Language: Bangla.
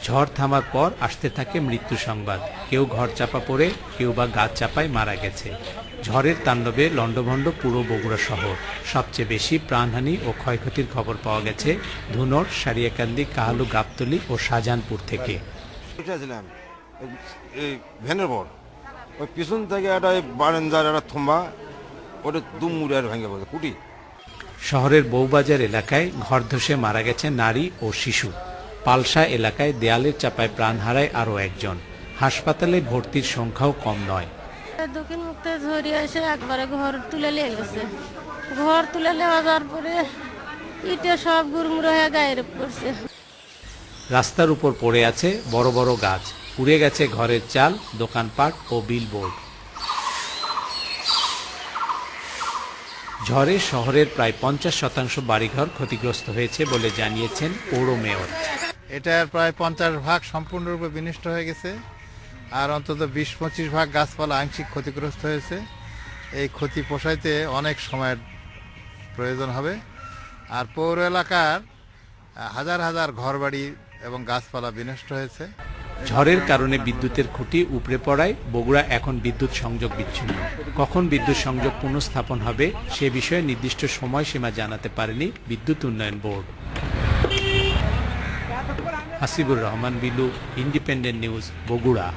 ঝড় থামার পর আসতে থাকে মৃত্যু সংবাদ। কেউ ঘর চাপা পড়ে, কেউ বা গাছ চাপায় মারা গেছে। ঝড়ের তাণ্ডবে লণ্ডভণ্ড পুরো বগুড়া শহর। সবচেয়ে বেশি প্রাণহানি ও ক্ষয়ক্ষতির খবর পাওয়া গেছে ধুনট, সারিয়াকান্দি, কাহালু, গাবতলী ও শাহজাহানপুর থেকে। ভ্যানের পর ওই পিছন থেকে একটা বারেন্দার একটা থম্বা, ওটা দুমুড়ে আর ভেঙে পড়ে কুটি। শহরের বউবাজার এলাকায় ঘর ধসে মারা গেছে নারী ও শিশু। পালসা এলাকায় দেয়ালের চাপায় প্রাণ হারায় আরও একজন। হাসপাতালে ভর্তির সংখ্যাও কম নয়। দক্ষিণ মুখতে ঝরিয়ে এসে একবারে ঘর তুলে নিয়ে গেছে। ঘর তুলে নেওয়া যাওয়ার পরে ইটে সব গুড়মুড়ো হয়ে গায়ের পড়ছে। রাস্তার উপর পড়ে আছে বড় বড় গাছ। পুড়ে গেছে ঘরের চাল, দোকানপাট ও বিলবোর্ড। ঝড়ে শহরের প্রায় 50% বাড়িঘর ক্ষতিগ্রস্ত হয়েছে বলে জানিয়েছেন পৌর মেয়র। এটার প্রায় 50% সম্পূর্ণরূপে বিনষ্ট হয়ে গেছে, আর অন্তত 20-25 ভাগ গাছপালা আংশিক ক্ষতিগ্রস্ত হয়েছে। এই ক্ষতি পোষাইতে অনেক সময়ের প্রয়োজন হবে। আর পৌর এলাকার হাজার হাজার ঘরবাড়ি এবং গাছপালা বিনষ্ট হয়েছে। ঝড়ের কারণে বিদ্যুতের খুঁটি উপড়ে পড়ায় বগুড়া এখন বিদ্যুৎ সংযোগ বিচ্ছিন্ন। কখন বিদ্যুৎ সংযোগ পুনঃস্থাপন হবে সে বিষয়ে নির্দিষ্ট সময়সীমা জানাতে পারেনি বিদ্যুৎ উন্নয়ন board. Hasibur Rahman Bilu, independent news, Bogura.